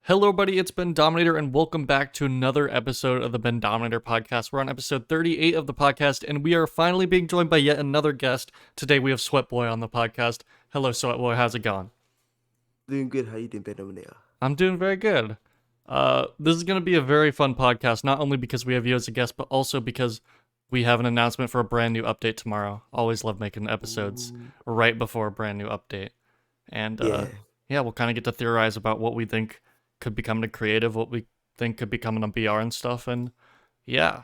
Hello, buddy. It's Bendominator, and welcome back to another episode of the Bendominator podcast. We're on episode 38 of the podcast, and we are finally being joined by yet another guest. Today, we have Sweatboy on the podcast. Hello, Sweatboy. How's it going? Doing good. How you doing, Bendominator? I'm doing very good. This is going to be a very fun podcast, not only because we have you as a guest, but also because we have an announcement for a brand new update tomorrow. Always love making episodes Ooh, right before a brand new update. And yeah. yeah, we'll kind of get to theorize about what we think could become a creative, what we think could become a BR and stuff, and yeah,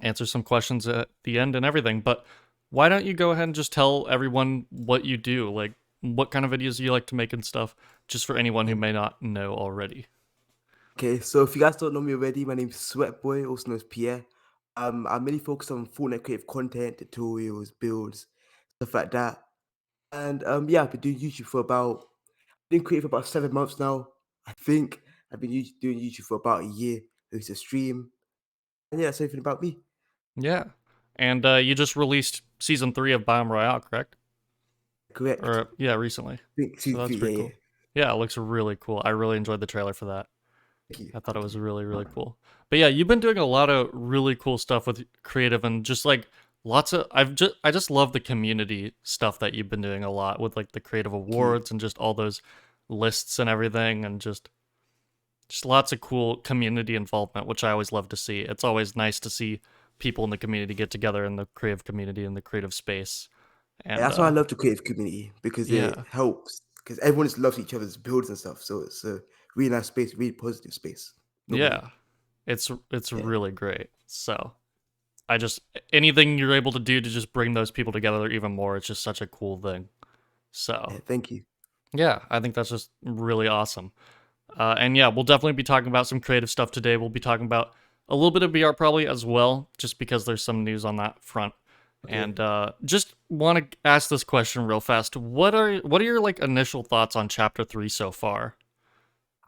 answer some questions at the end and everything. But why don't you go ahead and just tell everyone what you do, like what kind of videos you like to make and stuff, just for anyone who Um, may not know already. okay, so if you guys don't know me already, my name's Sweatboy, also known as Pierre. I'm mainly focused on Fortnite creative content, tutorials, builds, stuff like that. And yeah, I've been doing YouTube for about been creative for about 7 months now. I think I've been doing YouTube for about a year. I used to stream, and yeah, that's everything about me. Yeah, and you just released season 3 of Biome Royale, correct? Correct. Or yeah, recently. Think So season that's three, pretty yeah, yeah. cool. Yeah, it looks really cool. I really enjoyed the trailer for that. Thank you, I thought it thank was you. really, really cool. But yeah, you've been doing a lot of really cool stuff with creative and just like lots of I just love the community stuff that you've been doing a lot with like the creative Thank you. awards and just all those lists and everything and just lots of cool community involvement, which I always love to see. It's always nice to see people in the community get together in the creative community in the creative space. Yeah, And that's why I love the creative community because it yeah. helps. Because everyone just loves each other's builds and stuff. So it's a really nice space, really positive space normally. Yeah. It's Yeah, really great. So I just anything you're able to do to just bring those people together even more, it's just such a cool thing. So yeah. Thank you. yeah, I think that's just really awesome. And yeah, we'll definitely be talking about some creative stuff today. We'll be talking about a little bit of BR probably as well, just because there's some news on that front. Okay. And just want to ask this question real fast. What are your like initial thoughts on chapter 3 so far?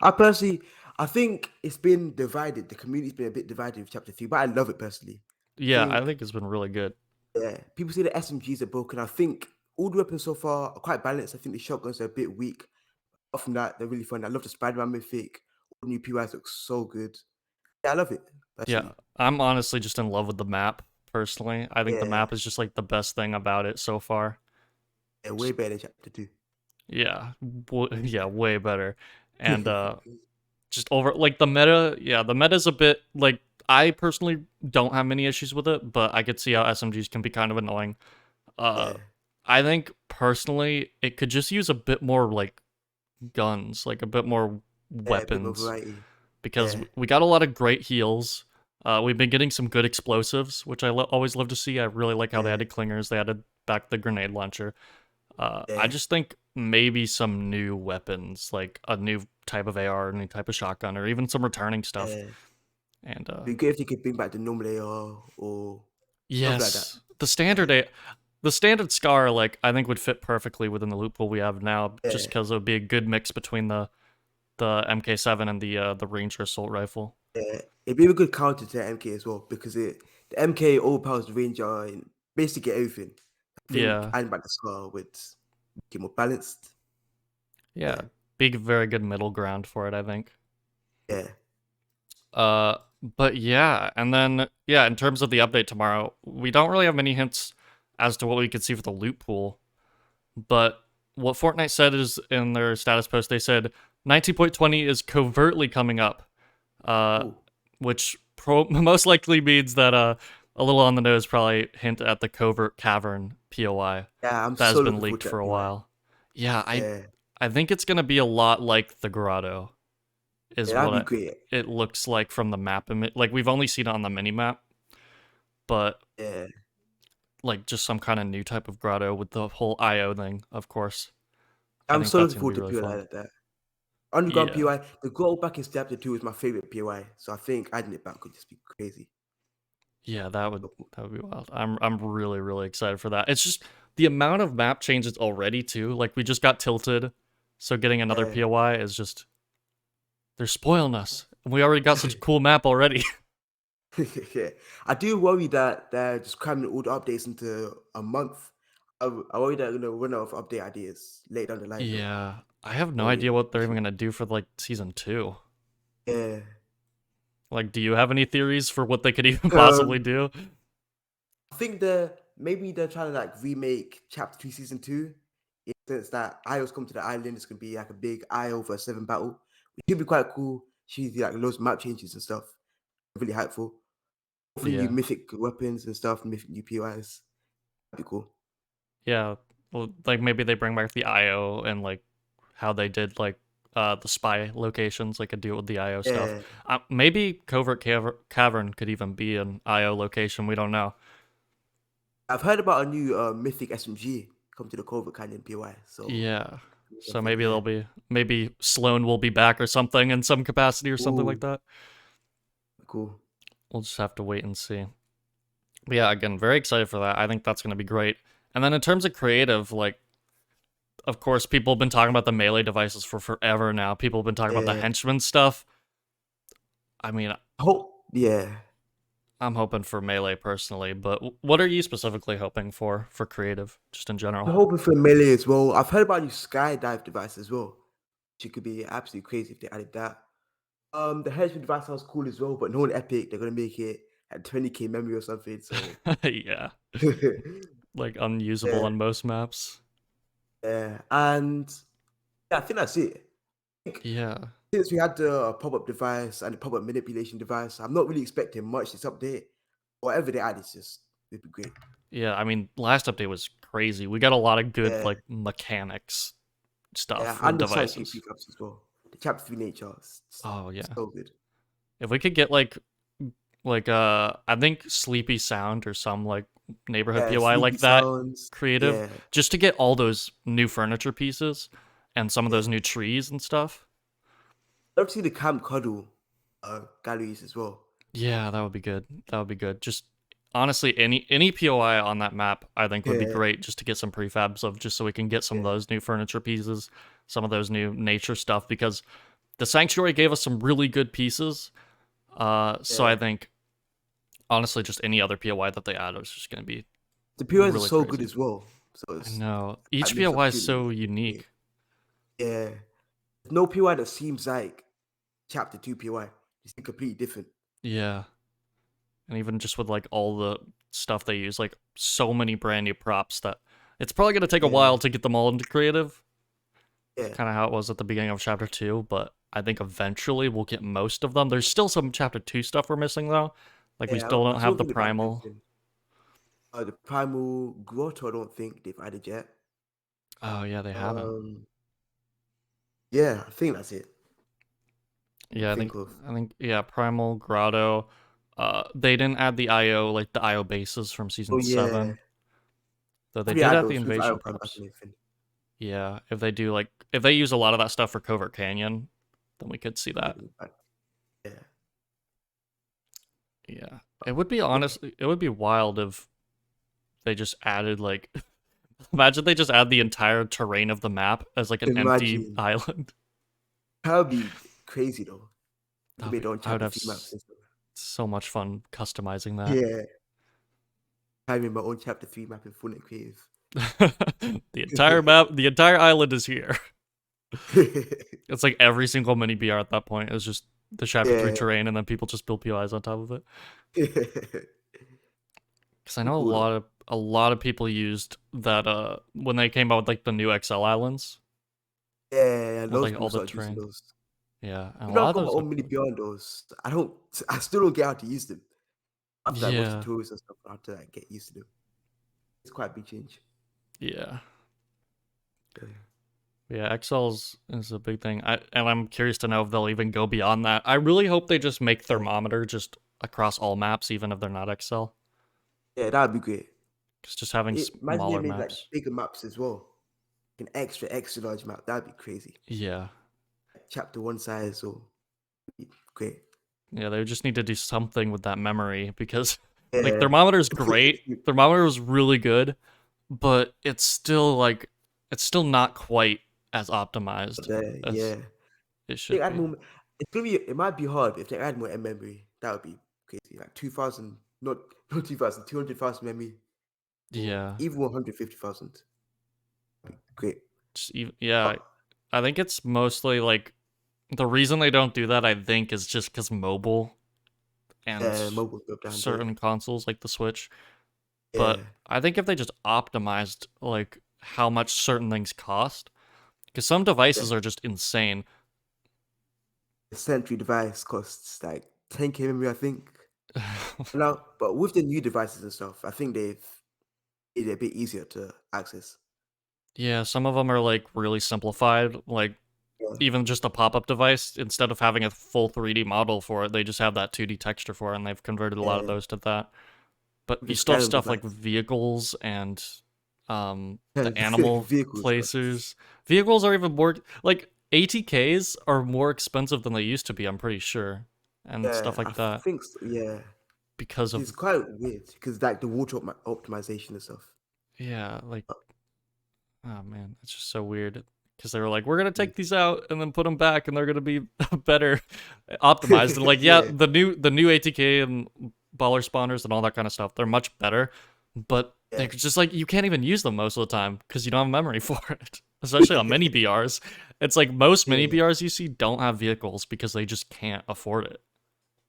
I personally, I think it's been divided. The community's been a bit divided with chapter 3, but I love it personally. I Yeah, I think, think it's been really good. yeah, people say the SMGs are broken. I think all the weapons so far are quite balanced. I think the shotguns are a bit weak. Apart from that, they're really fun. I love the Spider-Man mythic. All the new PYs look so good. Yeah, I love it Yeah, personally. I'm honestly just in love with the map personally. I think the Yeah, map is just like the best thing about it so far. yeah, way better than chapter 2. Yeah, yeah, way better. And just over like the meta, yeah, the meta's a bit like I personally don't have many issues with it, but I could see how SMGs can be kind of annoying. Uh Yeah, I think personally it could just use a bit more like guns, like a bit more yeah, a bit more weapons variety. because Yeah, we got a lot of great heals. We've been getting some good explosives, which I always love to see. I really like how they yeah, added clingers, they added back the grenade launcher. I yeah, just think maybe some new weapons, like a new type of AR, a new type of shotgun, or even some returning stuff. yeah. And Be good if they could bring back the normal AR or something like that. yes, the Yeah, standard the standard Scar, like I think would fit perfectly within the loot pool we have now, just yeah, because it would be a good mix between the MK7 and the Ranger assault rifle. yeah. It'd be a good counter to the MK as well because the MK overpowers the Ranger and basically get everything. I think Yeah, adding back the Scar would make it more balanced. yeah, Yeah, big, very good middle ground for it, I think. yeah. Uh, but yeah, and then yeah, in terms of the update tomorrow, we don't really have many hints as to what we could see for the loot pool. But what Fortnite said is in their status post, they said 19.20 is covertly coming up, uh, Oh, which most likely means that a little on the nose probably hint at the covert cavern POI yeah. I'm that has so been looking forward leaked to for that a PY. while. Yeah, Yeah, I think it's gonna be a lot like the grotto is yeah, that'd what be great. it looks like from the map. Like we've only seen it on the mini map, but Yeah, like just some kind of new type of grotto with the whole IO thing, of course. I I'm think so that's looking gonna be forward to really PY fun. like that. Underground Yeah. PY, the goal back in chapter 2 is my favorite PY. So I think adding it back could just be crazy. Yeah, that would be wild. I'm really really excited for that. It's just the amount of map changes already too. Like we just got tilted, so getting another Yeah. POI is just they're spoiling us. And we already got such a cool map already. Yeah. I do worry that they're just cramming all the updates into a month. I worry that they're gonna run out of update ideas later down the line though. Yeah. I have no So yeah, idea what they're even gonna do for like season two. yeah. Like, do you have any theories for what they could even possibly Um, do? I think maybe they're trying to like remake Chapter 2 Season 2 in the sense that Io's come to the island. It's gonna be like a big Io versus 7 battle, which could be quite cool. She's like loads of map changes and stuff. Really hypeful. Hopefully new Yeah. mythic weapons and stuff, mythic new POIs. That'd be cool. Yeah. Well, like maybe they bring back the IO and like how they did like the spy locations, like a deal with the IO stuff. Yeah. Maybe Cavern could even be an IO location. We don't know. I've heard about a new mythic SMG come to the Covert Canyon POI. So Yeah. So something, maybe yeah. they'll be maybe Sloan will be back or something in some capacity or something like Ooh, that. cool. We'll just have to wait and see. But yeah, again, very excited for that. I think that's going to be great. And then in terms of creative, like, of course, people have been talking about the melee devices for forever now. People have been talking about the Yeah. henchman stuff. I mean, Yeah. I'm hoping for melee personally, but what are you specifically hoping for creative, just in I'm general? hoping for melee as well. I've heard about a new skydive device as well. Which could be absolutely crazy if they added that. The henchman device sounds cool as well, but knowing Epic, they're gonna make it at 20K memory or something. So Yeah, like unusable yeah, on most maps. yeah. And yeah, I think that's it. I think Yeah, since we had the pop-up device and the pop-up manipulation device, I'm not really expecting much this update. Whatever they add is just it'd be great. yeah. I mean, last update was crazy. We got a lot of good Yeah, like mechanics stuff yeah. for And the sidekick devices. pickups as well. The chapter 3 nature is Oh yeah. so good. If we could get like I think Sleepy Sound or some like neighborhood Yeah, POI sleepy like that sounds. creative, Yeah, just to get all those new furniture pieces and some of yeah. those new trees and stuff. I've seen the Camp Cuddle galleries as well. Yeah, that would be good. That would be good. Just honestly, any POI on that map, I think would be Yeah, great just to get some prefabs of, just so we can get some of yeah, those new furniture pieces, some of those new nature stuff, because the Sanctuary gave us some really good pieces. So I yeah. think honestly, just any other POI that they add is just gonna be The POIs are really so good crazy. as well. So I it's know that each mixed POI is opportunity so is really great. unique. Yeah. There's no POI that seems like chapter 2 POI. It's completely different. Yeah, and even just with like all the stuff they use, like so many brand new props that it's probably gonna take a Yeah, while to get them all into creative. yeah, Kind of how it was at the beginning of chapter 2, but I think eventually we'll get most of them. There's still some chapter 2 stuff we're missing though. Like we yeah. still I don't still have the think about primal. everything. The primal grotto, I don't think they've added yet. Oh yeah, they haven't. Um, yeah, I think that's it. I Yeah, think of. I think yeah, primal grotto. They didn't add the IO, like the IO bases from Oh season yeah, 7, though they probably did add add the those with Iron invasion Prime back props. and everything. Yeah, if they do, like if they use a lot of that stuff for Covert Canyon, then we could see that. Yeah, Yeah. It would be yeah. honestly, it would be wild if they just added like imagine they just add the entire terrain of the map as like an empty Imagine island. that would be crazy though. You could That'd make be, their own I would chapter have 3 maps and stuff. so much fun customizing that. Yeah, I made my own chapter 3 map in Fortnite Creative. The entire map, the entire island is here. It's like every single mini BR at that point is just the chapter 3 Yeah. terrain, and then people just build POIs on top of it. Because I know Cool though. a lot of people used that when they came out with like the new XL islands Yeah, with loads of like people all the started using terrain. those. Yeah, and a Even though lot I've of got my those own look mini cool. beyond those, I still don't get how to use them. After like watching Yeah, tutorials and stuff, I have to like get used to them. It's quite a big change. yeah. Yeah. Yeah, XLs is a big thing. And I'm curious to know if they'll even go beyond that. I really hope they just make Yeah, thermometer just across all maps, even if they're not XL. yeah, that'd be great. Because just having Imagine they smaller made like maps. bigger maps as well. An extra large map. That'd be crazy. Yeah. Chapter 1 size or great. Yeah, they just need to do something with that memory because like Yeah. thermometer is great. Thermometer is really good, but it's still not quite as optimized as Yeah. it They should add be. more. It might be hard if they add more M memory. That would be crazy. Like 2,000, not 2,000, 200,000 memory, or Yeah. even 150,000. Great. Just even, yeah, Oh, I think it's mostly like the reason they don't do that. I think is just because mobile and Mobile go down to it. certain consoles like the Switch. Yeah, But I think if they just optimized like how much certain things cost, because some yeah. devices are just insane. The Sentry device costs like 10K memory, I think. Now, but with the new devices and stuff, I think they've made it a bit easier to access. Yeah, some of them are like really simplified. Like Yeah, even just a pop-up device, instead of having a full 3D model for it, they just have that 2D texture for it, and they've converted a lot of yeah. those to that. But With the you still have Skyrim stuff like device. vehicles and Yeah, the animal vehicles costs. places. Vehicles are even more like ATKs are more expensive than they used to be, I'm pretty sure. And Yeah, stuff like that think so, yeah. because It's of quite weird because like the water optimization and stuff. yeah, like Uh, oh man, it's just so weird because they were like, we're gonna mm. take these out and then put them back, and they're gonna be better optimized. And like, yeah, Yeah, the new ATK and baller spawners and all that kind of stuff, they're much better, but they're yeah. just like you can't even use them most of the time because you don't have memory for it. Especially on mini BRs, it's like most mini Yeah. BRs you see don't have vehicles because they just can't afford it.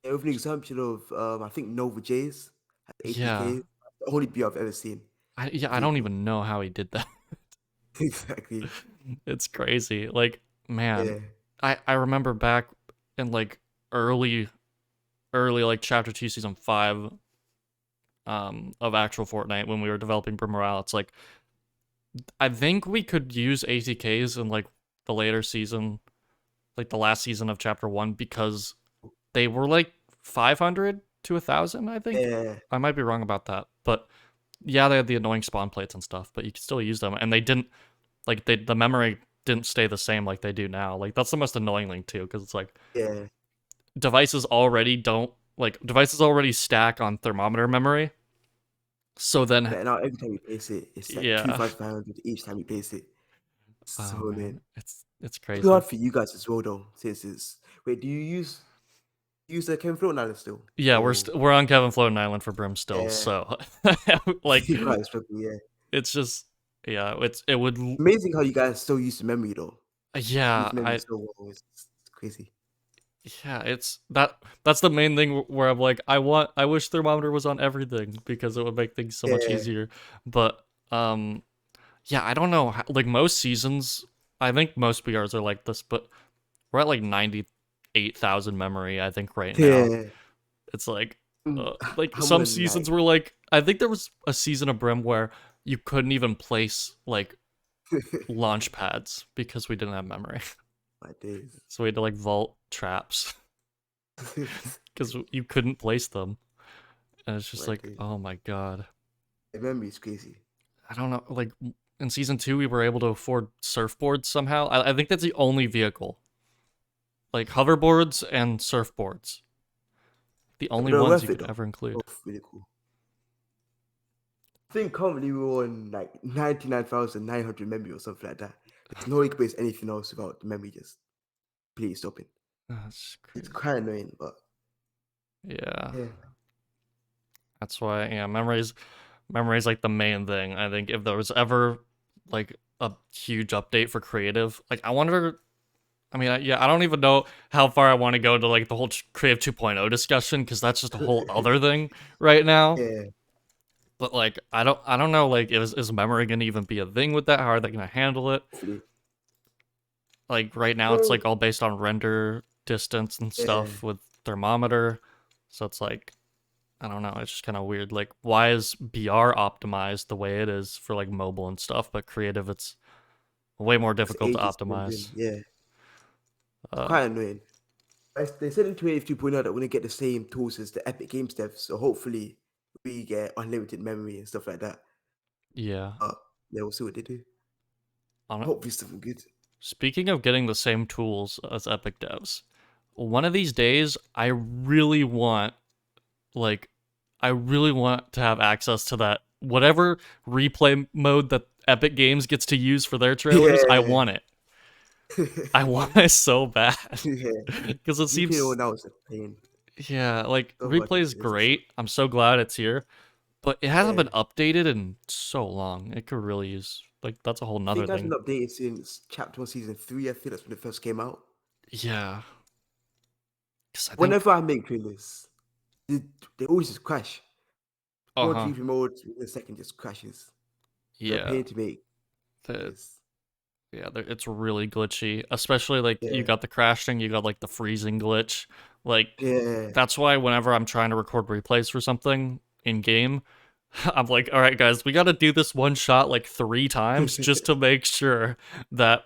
Yeah, with an example of I think Nova J's has Yeah, 80K. The only beer I've ever seen I don't vehicle. even know how he did that. Exactly. It's crazy. Like, man, Yeah. I remember back in like early like chapter 2 season 5 of actual Fortnite when we were developing Royale. It's like I think we could use ATKs in like the later season, like the last season of chapter 1 because they were like 500 to 1,000, I think. Yeah. I might be wrong about that, but yeah, they had the annoying spawn plates and stuff, but you could still use them, and they didn't like the memory didn't stay the same like they do now. Like that's the most annoying thing too, because it's like Yeah. devices already stack on thermometer memory. So then And now every time you place it, it's like yeah. 2,500 each time you place it. Oh So man, annoying. it's It's hard crazy. for you guys as well though, since it's wait, do you use the Ken Float Island still? Yeah, Or we're on Kevin Floating Island for Brim still, yeah, so like you guys struggle, yeah. it's just yeah, it would Amazing how you guys still use the memory though. yeah, Use memory so well. It's crazy. yeah, it's that's the main thing where I'm like I wish thermometer was on everything because it would make things so much Yeah, easier. But yeah, I don't know like most seasons, I think most BRs are like this, but we're at like 98,000 memory I think right now. yeah. It's Mm, like I'm some on seasons like were like I think there was a season of Brim where you couldn't even place like launch pads because we didn't have memory. my days. So we had to like vault traps because you couldn't place them. And it's just My like, days. oh my god. The memory is crazy. I don't know. Like in season 2, we were able to afford surfboards somehow. I think that's the only vehicle. Like hoverboards and surfboards. The But only they're ones you worth it could though. ever include. Both really cool. I think currently we're on like 99,900 memory or something like that. There's no way you can base anything else without the memory just completely stopping. That's It's crazy. quite annoying, but Yeah. yeah. That's why, yeah, memory's like the main thing. I think if there was ever like a huge update for creative, like I wonder. I mean, yeah, I don't even know how far I want to go into like the whole Creative 2.0 discussion because that's just a whole other thing right now. Yeah, But like, I don't know. Like, is memory gonna even be a thing with that? How are they gonna handle it? hopefully. Like right now, it's Well, like all based on render distance and yeah, stuff with thermometer. So it's like I don't know. It's just kind of weird. Like, why is BR optimized the way it is for like mobile and stuff, but creative it's way more it's difficult to ages blending. optimize. Yeah, it's Uh, quite annoying. They said in Creative 2.0 that we're gonna get the same tools as the Epic Games devs, so hopefully we get unlimited memory and stuff like that. yeah. But yeah, we'll see what they do. On Hopefully something good. Speaking of getting the same tools as Epic devs, one of these days like I really want to have access to that whatever replay mode that Epic Games gets to use for their trailers. I Yeah. want it. I want it so bad Yeah. because it Replay seems one now is a pain. yeah, like So hard to replay is access and stuff. great. I'm so glad it's here, but it hasn't Yeah. been updated in so long. It could really use Like that's a whole I nother think it has thing. been updated since Chapter 1, Season 3. I think that's when it first came out. Yeah, because I think, Whenever I make trailers, they, they always just crash. Mode, uh-huh, replay mode, in a second just crashes. They're a yeah, pain to make. the, Yes. yeah, it's really glitchy. Especially like you Yeah. got the crashing, you got like the freezing glitch. Like Yeah. that's why whenever I'm trying to record replays for something in game, I'm like, all right, guys, we got to do this one shot like 3 times just to make sure that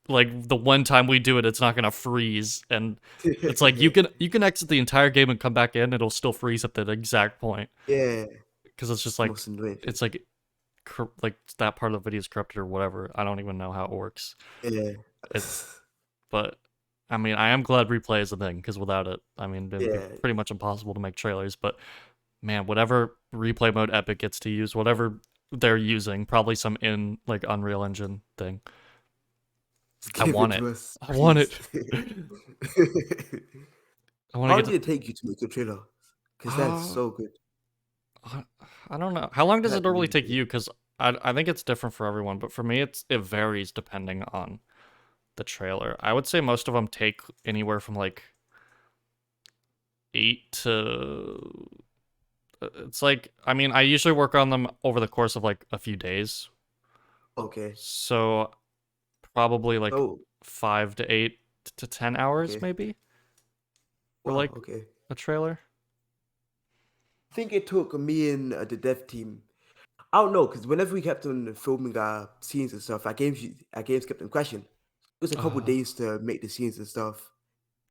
like the one time we do it, it's not gonna freeze. And it's like you can exit the entire game and come back in, it'll still freeze at that exact point Yeah. because it's It's just the like most annoying thing. it's like that part of the video is corrupted or whatever. I don't even know how it works. Yeah. It's but I mean, I am glad replay is a thing because without it, I mean, it'd be Yeah. pretty much impossible to make trailers. But man, whatever replay mode Epic gets to use, whatever they're using, probably some in like Unreal Engine thing. Just I give it want it. to us, I want please. it. I want to How get long to. did it take you to make your trailer? Because that's Uh, so good. I don't know. How long does it That's normally really take good. you? Because I think it's different for everyone, but for me, it varies depending on the trailer. I would say most of them take anywhere from like 8 to. It's like, I mean, I usually work on them over the course of like a few days. Okay. So probably like Oh, 5 to 8 to 10 hours, okay. maybe, for Wow, like okay. a trailer. I think it took me and the dev team. I don't know, because whenever we kept on filming our scenes and stuff, our games kept on crashing. It was a couple Uh, days to make the scenes and stuff.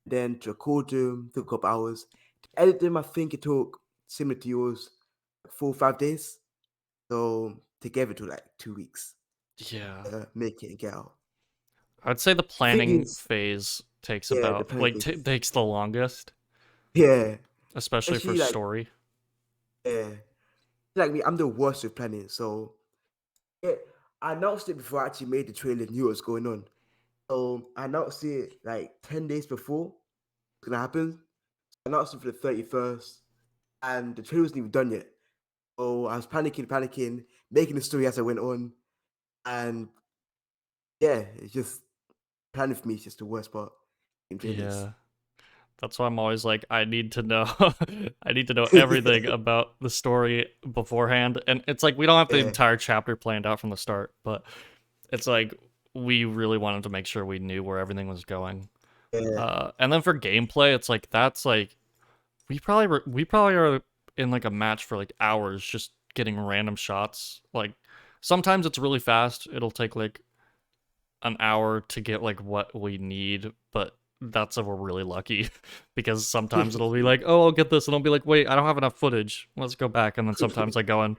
Then to record them took a couple hours. To edit them, I think it took similar to yours, 4 or 5 days. So together it took like 2 weeks yeah. to make it and get out. I'd say the The thing planning is, phase takes yeah, the about like pancakes. takes the longest, Yeah, especially for especially like, story. yeah, like me, I'm the worst with planning. So yeah, I announced it before I actually made the trailer, knew what was going on. So I announced it like 10 days before it's gonna happen. I announced it for the 31st, and the trailer wasn't even done yet. So I was panicking, making the story as I went on, and yeah, it's just planning for me is just the worst part in trailers. Yeah. That's why I'm always like, I need to know, I need to know everything about the story beforehand. And it's like we don't have the Yeah, entire chapter planned out from the start, but it's like we really wanted to make sure we knew where everything was going. yeah, And then for gameplay, it's like that's like we probably are in like a match for like hours just getting random shots. Like sometimes it's really fast. It'll take like an hour to get like what we need, but that's if we're really lucky because sometimes it'll be like, oh, I'll get this, and I'll be like, wait, I don't have enough footage. Let's go back. And then sometimes I go in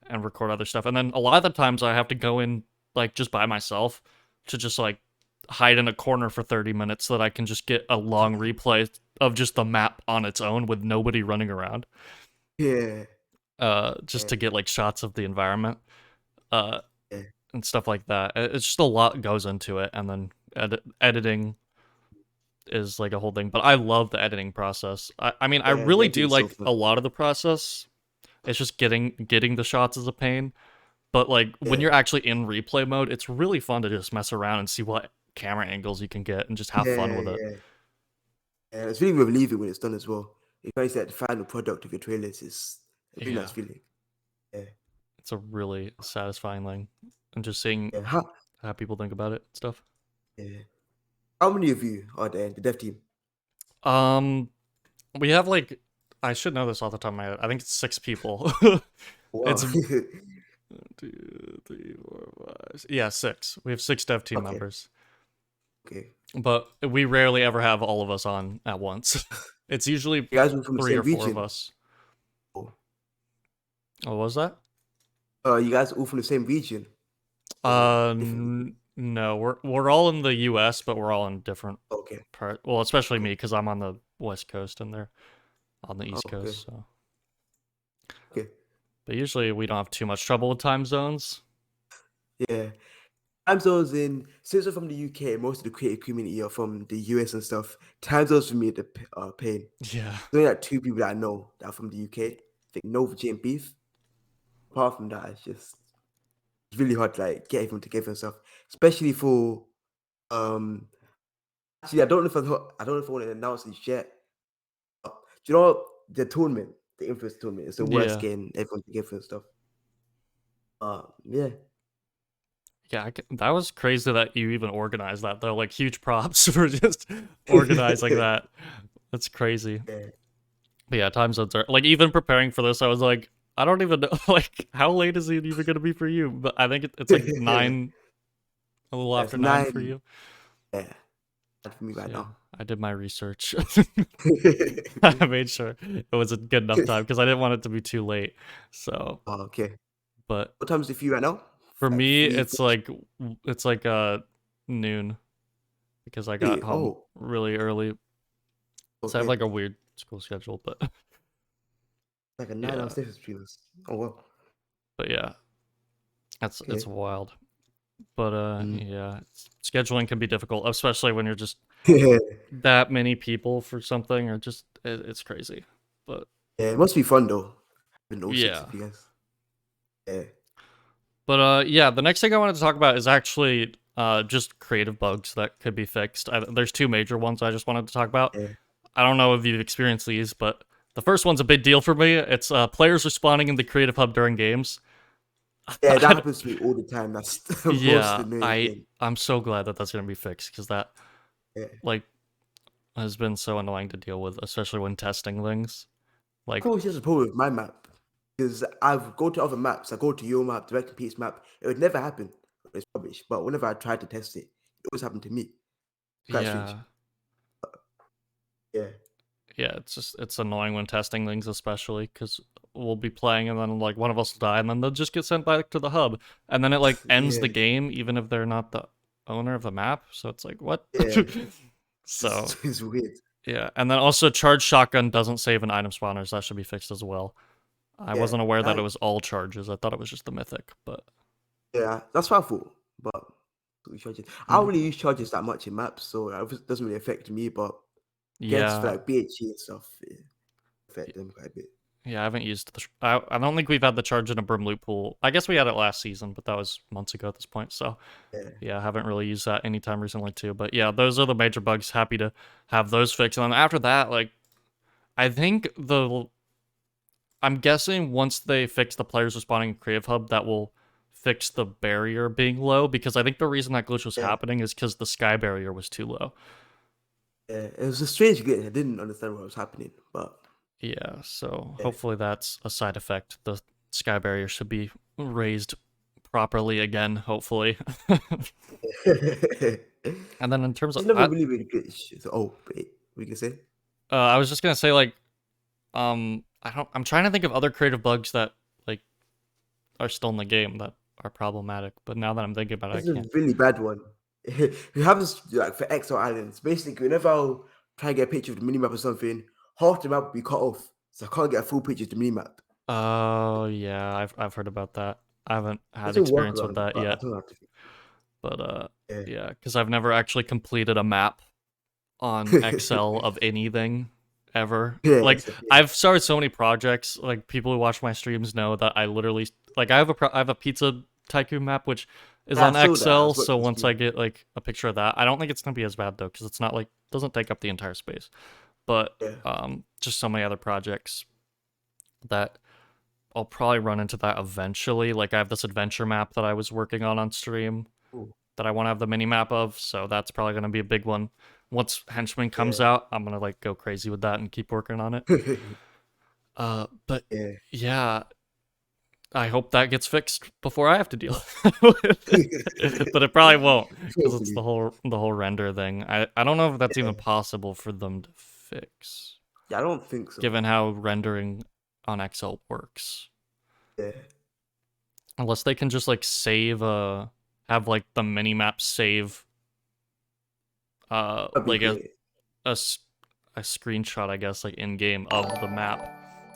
and record other stuff. And then a lot of the times I have to go in like just by myself to just like hide in a corner for 30 minutes so that I can just get a long replay of just the map on its own with nobody running around. yeah, Just yeah, to get like shots of the environment. Uh yeah, and stuff like that. It's just a lot goes into it, and then editing is like a whole thing. But I love the editing process. I mean, I yeah. The really editing do is so like fun. a lot of the process. It's just getting the shots is a pain. But like when Yeah, you're actually in replay mode, it's really fun to just mess around and see what camera angles you can get and just have fun yeah, with it. yeah. And it's really relieving when it's done as well. If I say that the final product of your trailers is a really nice Yeah, feeling. Yeah, it's a really satisfying thing, and just seeing yeah. how people think about it and stuff. Yeah. How many of you are there in the dev team? Um, we have like I should know this off the top of my head. I think it's 6 people. Wow. It's 2, 3, 4, 5. Yeah, 6. We have 6 dev team Okay, members, okay. but we rarely ever have all of us on at once. It's usually You guys are from the 3 same or 4 of region? us. Oh. What was that? You guys all from the same region or different region? No, we're all in the U.S., but we're all in different Okay, part. Well, especially me okay, because I'm on the West Coast and they're on the oh, East okay, Coast. So, okay. but usually we don't have too much trouble with time zones. Yeah. Time zones in since we're from the UK, most of the creative community are from the US and stuff. Time zones for me are the pain. Yeah, There's only like two people that I know that are from the UK. I think Nova J and Beef. Apart from that, it's just it's really hard to like get everyone together and stuff, especially for um. Actually, I don't know if I want to announce this yet. Do you know what? The tournament, the influence tournament, is the worst Yeah. getting everyone together and stuff. Yeah. Yeah, that was crazy that you even organized that though. Like huge props for just organizing that. That's crazy. Yeah. But yeah, time zones are like even preparing for this. I was like, I don't even know like how late is it even gonna be for you? But I think it's like nine, a little That's after 9 for 9. you. Yeah. That's for me So right yeah, now. I did my research. I made sure it was a good enough time because I didn't want it to be too late. So, Oh, okay. but What time is it for you right now? for Like me, 3, 4? it's like noon because I got Really? home Oh, really early. So I have okay. like a weird school schedule, but Like a 9 hour yeah, difference between us. Oh, well. but yeah, it's Okay. wild. But Mm. yeah, scheduling can be difficult, especially when you're just Yeah, that many people for something, or just it's crazy. But it must be fun though. Having all 6 yeah, of you guys. Yeah. but yeah, the next thing I wanted to talk about is actually just creative bugs that could be fixed. There's two major ones I just wanted to talk about. Yeah. I don't know if you've experienced these, but the first one's a big deal for me. It's players respawning in the creative hub during games. Yeah, that happens to me all the time. That's the most Yeah, annoying thing. I'm so glad that that's gonna be fixed because that Yeah. like has been so annoying to deal with, especially when testing things. Of Like, course, there's a problem with my map because I've go to other maps. I go to your map, direct to Pete's map. It would never happen when it's published, but whenever I try to test it, it always happened to me. Quite strange. yeah, Yeah. yeah, it's annoying when testing things, especially because we'll be playing and then like one of us will die and then they'll just get sent back to the hub and then it like ends Yeah. the game even if they're not the owner of the map. So it's like what? Yeah. So It's weird. yeah, and then also charge shotgun doesn't save in item spawners. That should be fixed as well. I Yeah. wasn't aware that it That, was all charges. I thought it was just the mythic, but yeah. That's what I thought. But charges. I don't mm, really use charges that much in maps, so it doesn't really affect me. But gets for yeah, like BHE and stuff, it affect them quite a bit. yeah. I haven't used the. I don't think we've had the charge in a brim loot pool. I guess we had it last season, but that was months ago at this point. So Yeah. yeah, I haven't really used that anytime recently too. But yeah, those are the major bugs. Happy to have those fixed. And then after that, like I think I'm guessing once they fix the players respawning in Creative Hub, that will fix the barrier being low because I think the reason that glitch was Yeah. happening is because the sky barrier was too low. Yeah. It was a strange glitch. I didn't understand what was happening, but Yeah, so yeah. hopefully that's a side effect. The sky barrier should be raised properly again, hopefully. And then in terms of It's never really been a glitch. So, oh, wait, we can say? I was just gonna say like I'm trying to think of other creative bugs that like are still in the game that are problematic, but now that I'm thinking about it, I This is a can't. really bad one. It happens like for XO Islands. Basically, whenever I'll try and get a picture of the minimap or something, half the map will be cut off. So I can't get a full picture of the minimap. Oh yeah, I've heard about that. I haven't had There's a experience with workaround, that but I yet, don't know how to but yeah. yeah, because I've never actually completed a map on Excel of anything ever. Yeah, Like yeah. I've started so many projects. Like people who watch my streams know that I literally like I have a pizza tycoon map which is Yeah, I on saw that. I Excel. was watching So the once I stream. get like a picture of that, I don't think it's gonna be as bad though because it's not like doesn't take up the entire space. But Yeah. just so many other projects that I'll probably run into that eventually. Like I have this adventure map that I was working on stream Ooh, that I want to have the mini map of, so that's probably going to be a big one. Once Henchman comes yeah. out, I'm going to like go crazy with that and keep working on it. But Yeah. yeah, I hope that gets fixed before I have to deal with it. But it probably won't because it's Hopefully. the whole render thing. I don't know if that's Yeah. even possible for them to fix Yeah, I don't think so. given how rendering on Excel works. Yeah. Unless they can just like save have like the mini map save That'd be like great. a a screenshot, I guess, like in game of the map.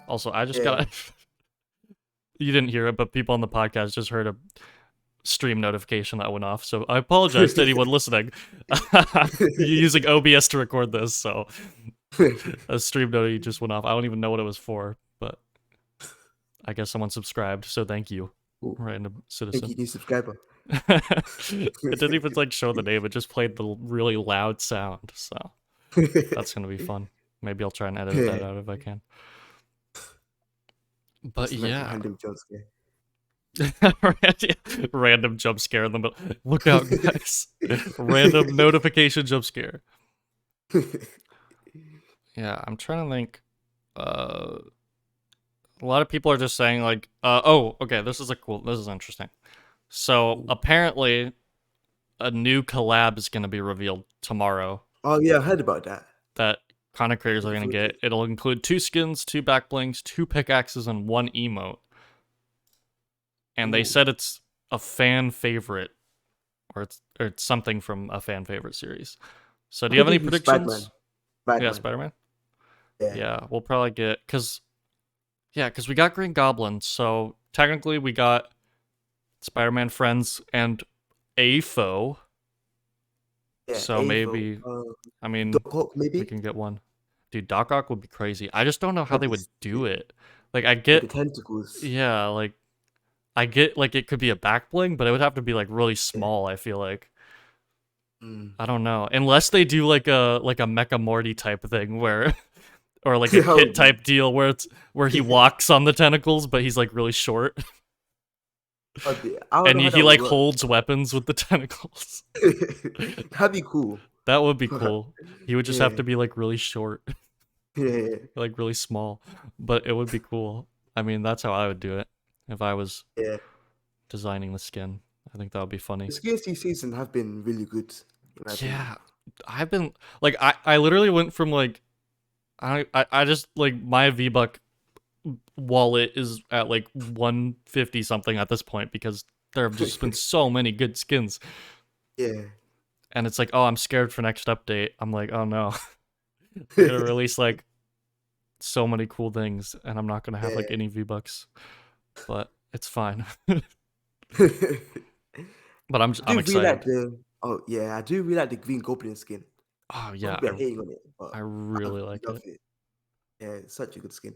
Also, I just Yeah. got you didn't hear it, but people on the podcast just heard a stream notification that went off. So I apologize to anyone listening. You're using OBS to record this, so a stream notification just went off. I don't even know what it was for, but I guess someone subscribed, so thank you. Cool. Random Thank citizen. you, new subscriber. It didn't even like show the name, it just played the really loud sound, so that's gonna be fun. Maybe I'll try and edit that Yeah, out if I can. But just like yeah. random jump scare. Random jump scare in the middle. Look out, guys. Random notification jump scare. Yeah, I'm trying to think. Uh, a lot of people are just saying like, oh, okay, this is interesting. So apparently, a new collab is going to be revealed tomorrow Oh yeah, I heard about that. that content creators are Looking going to forward to get. it. It'll include 2 skins, 2 backblings, 2 pickaxes, and 1 emote. And they Ooh. said it's a fan favorite, or it's something from a fan favorite series. So I do you have could any give you predictions? Spider-Man. Yeah, Spider-Man. Spider-Man. Yeah. Yeah, we'll probably get because we got Green Goblin, so technically we got Spider-Man friends and a foe. Yeah. So Avo. maybe I mean Doc Ock we maybe? can get one. Dude, Doc Ock would be crazy. I just don't know how That'd they be would sick. do it. Like I With the get tentacles. yeah, like I get like it could be a back bling, but it would have to be like really Yeah. small, I feel like. Mm. I don't know. Unless they do like a Mecha Morty type thing where or like a That Kit would be. type deal where he walks on the tentacles but he's like really short I don't and know how he that would like work. holds weapons with the tentacles. That'd be cool. That would be cool. He would just have Yeah. to be like really short, Yeah. like really small, but it would be cool. I mean, that's how I would do it if I was Yeah. designing the skin. I think that would be The funny. SKC season have been really good, in my opinion. Yeah, I've been like I literally went from like I just like my V-Buck wallet is at like 150 something at this point because there have just been so many good skins. Yeah. And it's like, oh, I'm scared for next update. I'm like, oh no, they're gonna release like so many cool things, and I'm not gonna have like Yeah. any V-Bucks. But it's fine. But I I'm do really like excited. the oh yeah, I do really like the Green Goblin skin. Oh A lot of yeah, people are hating on it, but I I really really like love it. it. Yeah, it's such a good skin.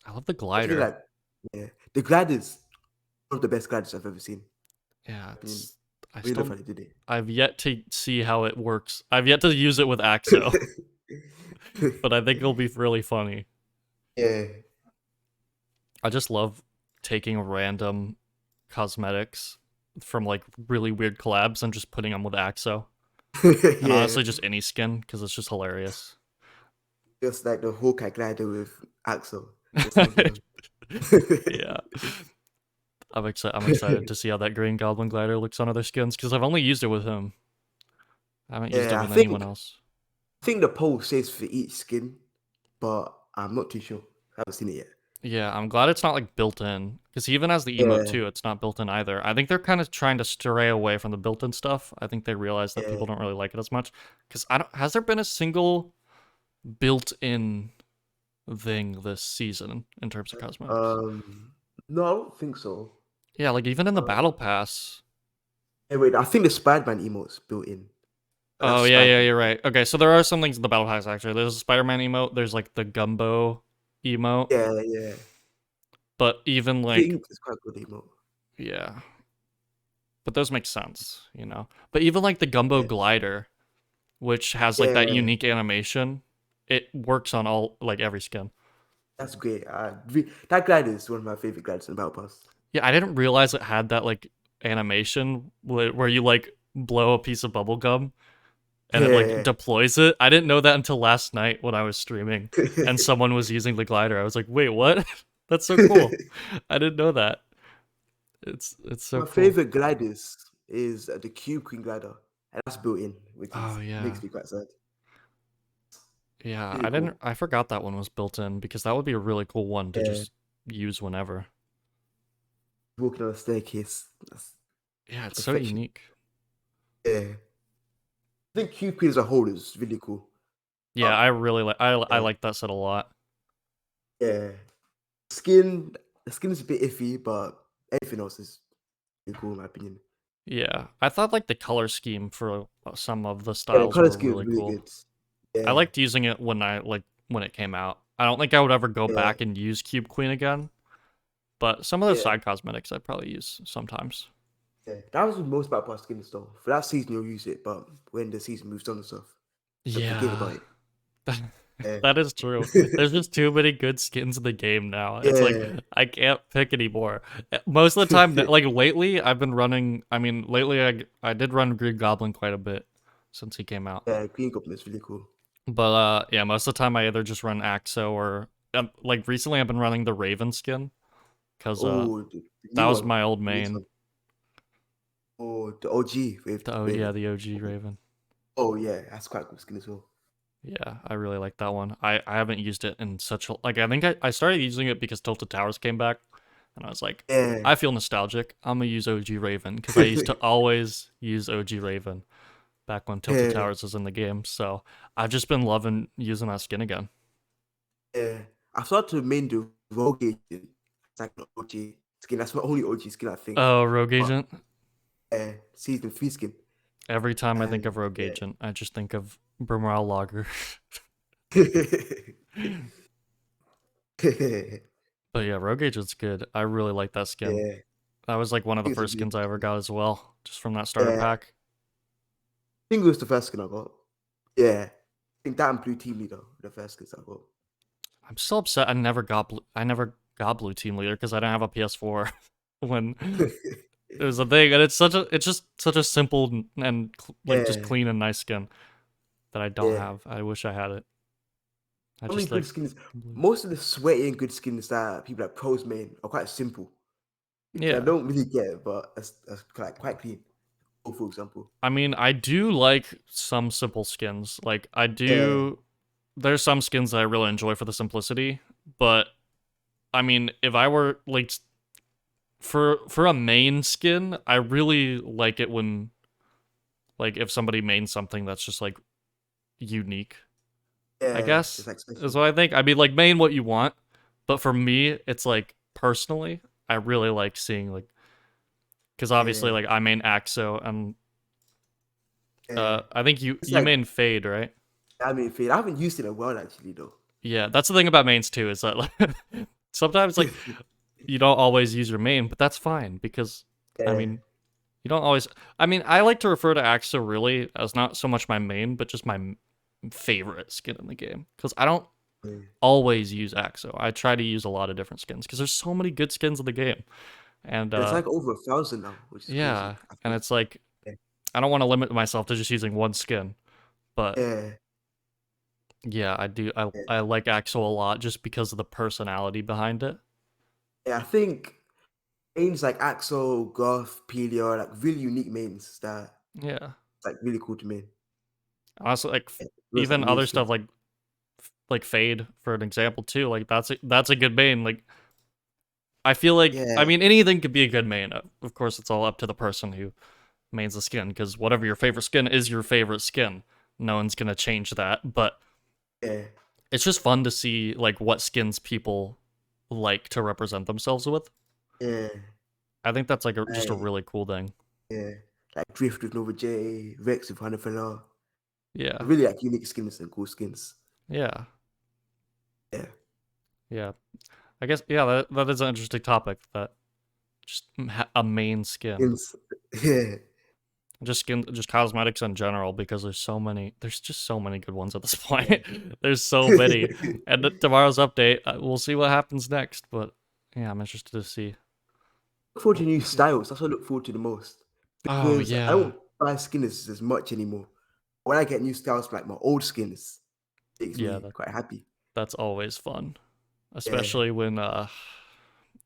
I love the Especially glider. like yeah. The gliders, one of the best gliders I've ever seen. Yeah, I mean, it's I really love how still they did I've yet to see how it works. I've yet to use it with Axo, it. but I think it'll be really funny. Yeah. I just love taking random cosmetics from like really weird collabs and just putting them with Axo. And Yeah. honestly, just any skin because it's just hilarious. Just like the Hawkeye glider with Axel. Just like, you know. Yeah, I'm excited to see how that Green Goblin glider looks on other skins because I've only used it with him. I haven't used it Yeah, with anyone else. I think the poll says for each skin, but I'm not too sure. I haven't seen it yet. Yeah, I'm glad it's not like built in because he even has the emote Yeah, too. It's not built in either. I think they're kind of trying to stray away from the built-in stuff. I think they realize that yeah. people don't really like it as much because I don't. Has there been a single built-in thing this season in terms of cosmetics? No, I don't think so. Yeah, like even in the Uh, battle pass. hey, wait, I think the Spider-Man emote's built in. That's Oh yeah, yeah, Spider-Man. you're right. Okay, so there are some things in the battle pass actually. There's a Spider-Man emote. There's like the Gumbo emote, Yeah, yeah. but even I like think it's quite good emote. yeah, but those make sense, you know. But even like the Gumbo Yeah, glider, which has like that yeah. unique animation, it works on all like every skin. That's great. That glider is one of my favorite gliders in Battle Pass. Yeah, I didn't realize it had that like animation where you like blow a piece of bubble gum and it like Yeah. deploys it. I didn't know that until last night when I was streaming and someone was using the glider. I was like, "Wait, what? That's so cool." I didn't know that. It's so My cool. favorite gliders is the Cube Queen glider, and that's built in, which Oh is makes yeah. me quite sad. Yeah, Really cool. I forgot that one was built in because that would be a really cool one to Yeah, just use whenever. walking on a staircase. That's Yeah, it's so perfection. unique. Yeah, I think Cube Queen as a whole is really cool. Yeah, I really I Yeah, like that set a lot. yeah. Skin, the skin is a bit iffy, but everything else is really cool in my opinion. Yeah, I thought like the color scheme for some of the Yeah, the styles color were scheme is really really cool. good. I Yeah, liked using it when I like when it came out. I don't think I would ever go yeah. back and use Cube Queen again, But some of the Yeah, side cosmetics I probably use sometimes. yeah. That was the most about skins though. For that season, you'll use it, but when the season moves on and stuff, then forget Yeah. about it. That, Yeah, that is true. There's just too many good skins in the game now. It's like yeah, I can't pick anymore. Most of the time, like lately, I've been running. I mean, lately I did run Green Goblin quite a bit since he came out. yeah. Green Goblin is really cool. But yeah, most of the time I either just run Axo or like recently I've been running the Raven skin because Oh, the that new was one, my old the latest main. one. Oh, the OG Oh yeah, Raven. the OG Raven. Oh yeah, that's quite a good skin as well. Yeah, I really like that one. I haven't used it in such a like I think I started using it because Tilted Towers came back and I was like, Yeah. I feel nostalgic. I'm gonna use OG Raven because I used to always use OG Raven back when Tilted Yeah, Towers was in the game. So I've just been loving using that skin again. yeah. I started to main the Rogue Agent. It's like an OG skin. That's my only OG skin, I think. Oh, Rogue But Agent. season 3 skin. Every time I think And of Rogue yeah. Agent, I just think of Morale Logger. Yeah. But yeah, Rogue Agent's good. I really like that skin. I That was like one of the think it's a first really skins good I ever skin. got as well, just from that starter Yeah. I pack. think it was the first skin I got. Yeah. I think that and Blue Team Leader were the first skins I got. I'm still upset I never got Blue Team Leader because I didn't have a PS4 when it was a thing, and it's just such a simple and like just Yeah. clean and nice skin that I don't Yeah. have. I wish I had it. I How many just good like skins? Most of the sweaty and good skins that people like pros main are quite simple. Which I yeah. don't really get it, but that's quite clean. Oh, for example. I mean, I do like some simple skins. Like I Yeah. do there's some skins that I really enjoy for the simplicity, but I mean, if I were like for a main skin, I really like it when like if somebody mains something that's just like unique, I Yeah. It's guess. like Is special. what I think. I mean like main what you want, but for me, it's like personally, I really like seeing like cuz obviously Yeah. like I main Axo and Yeah. I think It's you like main Fade, right? I mean, Fade. I haven't used it in a while actually though. Yeah, that's the thing about mains too is that like sometimes like you don't always use your main, but that's fine because I Yeah. mean, you don't always. I mean, I like to refer to Axo really as not so much my main, but just my favorite skin in the game because I don't Yeah. always use Axo. I try to use a lot of different skins because there's so many good skins in the game, and There's like over 1,000 now, which is crazy. yeah, I and think. it's like Yeah. I don't want to limit myself to just using one skin, but Yeah. yeah, I do. Yeah. I like Axo a lot just because of the personality behind it. Yeah, I think mains like Axel, Goth, Pelia are like really unique mains that Yeah, like really cool to main. honestly, like Yeah. Those like even main other stuff skins. like Fade for an example too. Like that's a good main. Like I feel like I Yeah. mean anything could be a good main. Of course, it's all up to the person who mains the skin because whatever your favorite skin is your favorite skin. No one's gonna change that. But Yeah. it's just fun to see like what skins people like to represent themselves with. Yeah. I think that's like just a Like, really cool thing. yeah. Like Drift with Nova J, Rex with Hanifella. Yeah, Really like unique skins and cool skins. yeah, Yeah. yeah. I guess yeah. That is an interesting topic. That just a main skin. Skins. Yeah. Just cosmetics in general because there's just so many good ones at this point. Yeah. There's so many, and tomorrow's update we'll see what happens next, but yeah, I'm interested to see. Look forward to new styles. That's what I look forward to the most. Oh Because I yeah, don't buy skins as much anymore. When I get new styles from like my old skins, it makes yeah, me quite happy. that's always fun, Yeah. especially when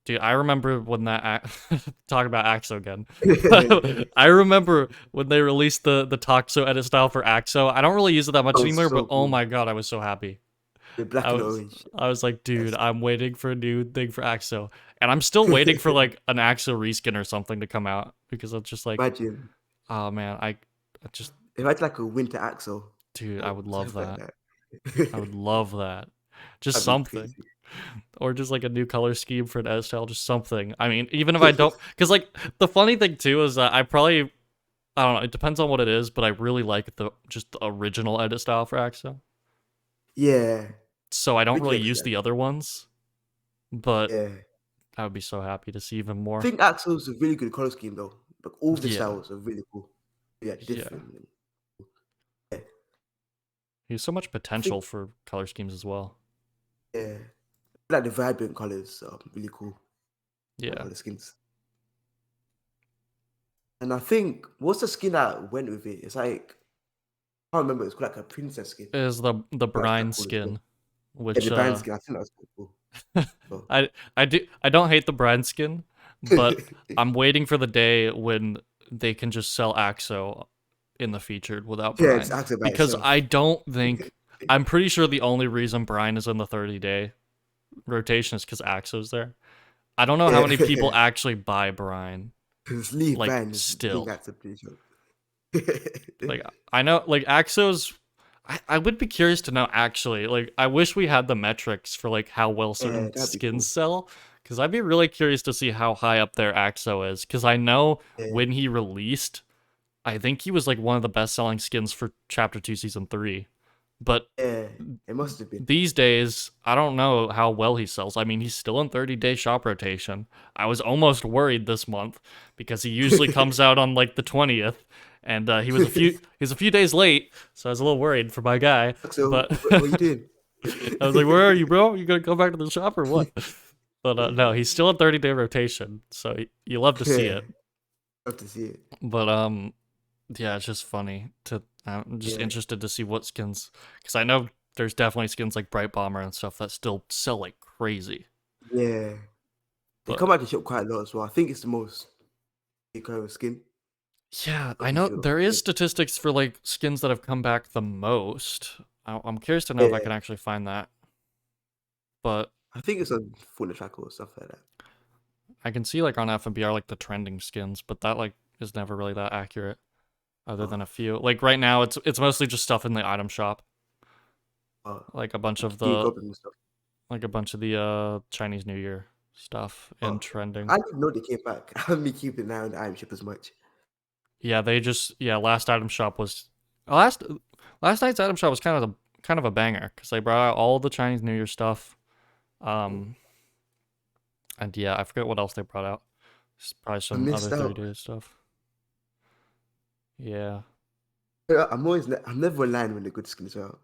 dude, I remember when talk about Axo again. It I remember when they released the Toxo edit style for Axo. I don't really use it that much was anymore, but so oh cool. my god, I was so happy. The black and orange. I was like, dude, Yes. I'm waiting for a new thing for Axo, and I'm still waiting for like an Axo reskin or something to come out because it's just like, Imagine. oh man, I just, Imagine like a winter axle dude, I or would love something like that. that. I would love that. Just That'd be something, crazy. or just like a new color scheme for an edit style, just something. I mean, even if I don't, because like the funny thing too is that I don't know, it depends on what it is, but I really like the original edit style for Axo. Yeah. So I don't really Rejects use that. the other ones, but Yeah. I would be so happy to see even I more. think Axel's a really good color scheme though. Like all the Yeah, styles are really cool. Yeah, yeah. different. Yeah. He has so much I think potential for color schemes as well. yeah, like the vibrant colors are really cool on Yeah. color skins. And I think what's the skin that went with it? It's like I can't remember. It's like a princess skin. Is the That's quite brine cool as well. skin, Yeah, which the band skin. I think that was quite cool. So. I don't hate the brine skin, but I'm waiting for the day when they can just sell Axo in the featured without Yeah, it's brine. acted by Because I itself. don't think I'm pretty sure the only reason brine is in the 30-day rotation is because Axo's there. I don't know how Yeah, many people actually buy brine, because leave like, band is being still. acted pretty sure. Like I know like Axos I would be curious to know actually. Like I wish we had the metrics for like how well Yeah, certain that'd be skins cool. sell. Cause I'd be really curious to see how high up there Axo is. Cause I know Yeah, when he released, I think he was like one of the best selling skins for Chapter 2 Season 3. But yeah, it must have been. these days, I don't know how well he sells. I mean, he's still in 30-day shop rotation. I was almost worried this month because he usually comes out on like the 20th, and he was a few days late, so I was a little worried for my guy. So, But what are you doing? I was like, "Where are you, bro? You gonna go back to the shop or what?" But no, he's still in 30-day rotation, so you love to see Yeah, it. love to see it. But yeah, it's just funny to. I'm just Yeah, interested to see what skins, because I know there's definitely skins like Bright Bomber and stuff that still sell like crazy. yeah. They But come out the shop quite a lot as well. I think it's the most kind of skin. yeah, Not I too know sure. there Yeah, is statistics for like skins that have come back the most. I'm curious to know if I yeah. can actually find that. But I think it's on Fortnite tracker or stuff like that. I can see like on FNBR like the trending skins, but that like is never really that accurate. Other Oh, than a few, like right now, it's mostly just stuff in the item shop, oh, like a bunch like of Gear the Goblin and stuff. Chinese New Year stuff in Oh, I trending. didn't know they came back. I haven't been keeping an eye on the item shop as much. Yeah, they just last item shop was last last night's item shop was kind of a banger because they brought out all the Chinese New Year stuff. Oh, Um, and yeah, I forget what else they brought out. Probably I some other missed out. 30 day stuff. Yeah. I'm never aligned when the good skins are out.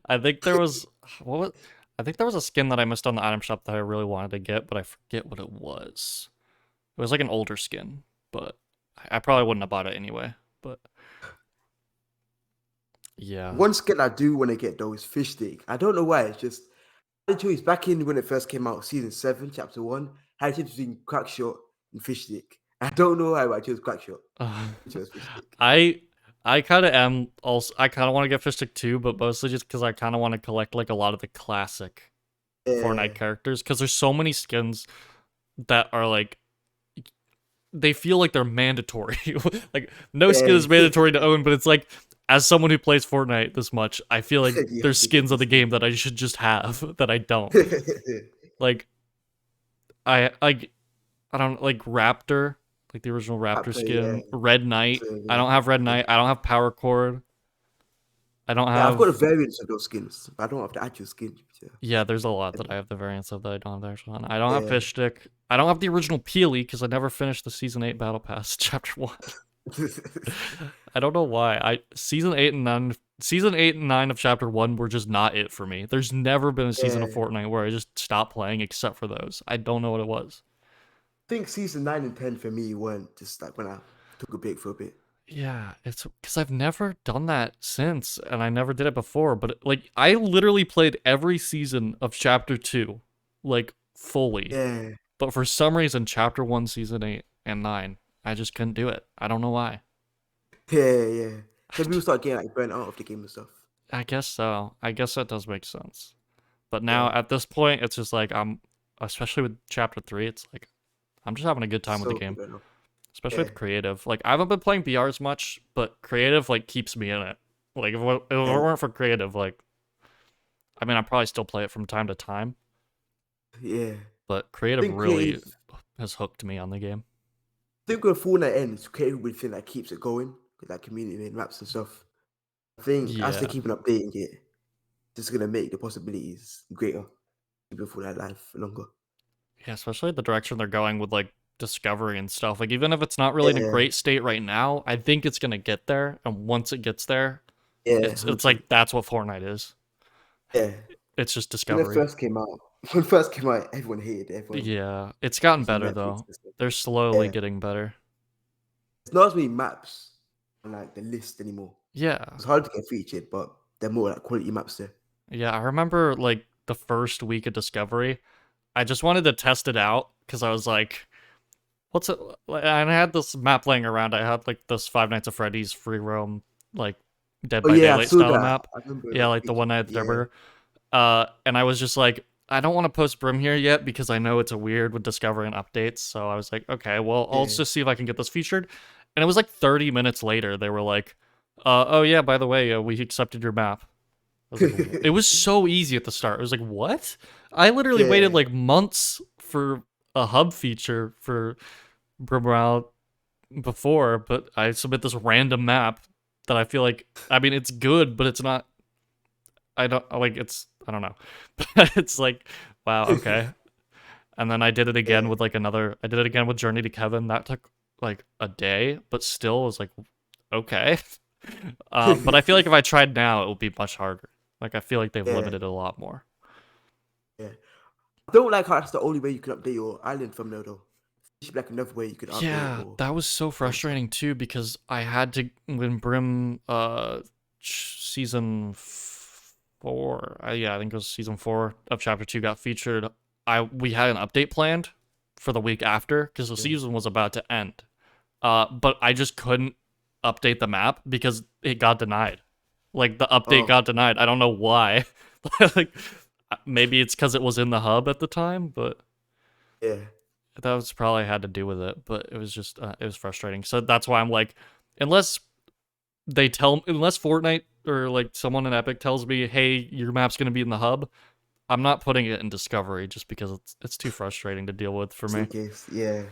I think there was what was I think there was a skin that I missed on the item shop that I really wanted to get, but I forget what it was. It was like an older skin, but I probably wouldn't have bought it anyway. But yeah. One skin I do want to get though is Fish Stick. I don't know why. It's just I had a choice back in when it first came out, season 7, chapter 1. I had a choice between Crackshot and Fish Stick. I don't know why, but I chose Crackshot. I chose Fish Stick. I I kind of am also. I kind of want to get Fish Stick too, but mostly just because I kind of want to collect like a lot of the classic Yeah, Fortnite characters because there's so many skins that are like they feel like they're mandatory. Like no skin yeah, is mandatory to own, but it's like as someone who plays Fortnite this much, I feel like you there's have to get skins of this the skin. game that I should just have that I don't. Like I don't like Raptor, like the original Raptor Raptor, yeah. skin, Red Knight. So, I yeah. don't have Red Knight. I don't have Power Chord. I don't Yeah, I've got the have. variants of those skins, but I don't have the actual skin. Yeah, Yeah, there's a lot that I have the variants of that I don't have the actual one. I don't have yeah. Fish Stick. I don't have the original Peely because I never finished the Season 8 Battle Pass Chapter 1. I don't know why. Season 8 and 9 of Chapter 1 were just not it for me. There's never been a season of Yeah. Fortnite where I just stopped playing except for those. I don't know what it was. I think season 9 and 10 for me weren't just like when I took a break for a bit. Yeah, it's because I've never done that since, and I never did it before. But like, I literally played every season of Chapter 2, like fully. Yeah, But for some reason, Chapter 1, Season 8 and 9, I just couldn't do it. I don't know why. yeah, yeah. Some people start getting like burnt out of the game and stuff. I guess so. I guess that does make sense. But now Yeah, at this point, it's just like especially with Chapter 3, it's like I'm just having a good time with the so game, good right now. especially Yeah, with creative. Like I haven't been playing BRs much, but creative like keeps me in it. Like if it yeah, weren't for creative, like I mean, I probably still play it from time to time, yeah. but I creative think creative. really has hooked me on the game. I think when Fortnite ends, creative will be the thing that keeps it going with like community and maps and stuff. I think as they Yeah. keep on updating it, it's gonna make the possibilities greater, keeping Fortnite live for longer. Yeah, especially the direction they're going with like discovery and stuff. Like even if it's not really in a Yeah, great state right now, I think it's gonna get there. And once it gets there, yeah, it's 100%. like that's what Fortnite is. Yeah. It's just When it discovery. first came out, when it first came out, everyone hated it. Everyone Yeah, it's gotten using better Netflix though. system. They're slowly Yeah. getting better. It's not as many maps on like the list anymore. Yeah. It's hard to get featured, but they're more like quality maps there. Yeah, I remember like the first week of discovery, I just wanted to test it out because I was like, what's it? And I had this map laying around. I had like this Five Nights at Freddy's free roam, like Dead Oh by yeah, I Daylight saw style that. map. I remember Yeah, that like the feature. one night at the Yeah, Durbar. And I was just like, I don't want to post Brim here yet because I know it's a weird with discovery and updates. So I was like, okay, well, I'll yeah. just see if I can get this featured. And it was like 30 minutes later, they were like, oh yeah, by the way, we accepted your map. I was like, it was so easy at the start. I was like, what? I literally waited Yeah. like months for a hub feature for Brim before, but I submit this random map that I feel like, I mean, it's good, but it's not. I don't like it's. I don't know, but it's like, wow, okay. And then I did it again Yeah. with like another. I did it again with Journey to Kevin. That took like a day, but still was like, okay. But I feel like if I tried now, it would be much harder. Like I feel like they've Yeah, limited it a lot more. yeah. I don't like how that's the only way you can update your island from there though. There should be like another way you could update it Yeah, or that was so go and stuff. frustrating too because I had to when Brim season 4, yeah, I think it was season 4 of chapter 2 got featured. We had an update planned for the week after because the Yeah. season was about to end. But I just couldn't update the map because it got denied. Like the update Oh, got denied. I don't know why. Like maybe it's because it was in the hub at the time, but yeah. that was probably had to do with it, but it was just it was frustrating. So that's why I'm like, unless unless Fortnite or like someone in Epic tells me, hey, your map's gonna be in the hub, I'm not putting it in Discovery just because it's too frustrating to deal with for Just me. in case. Yeah.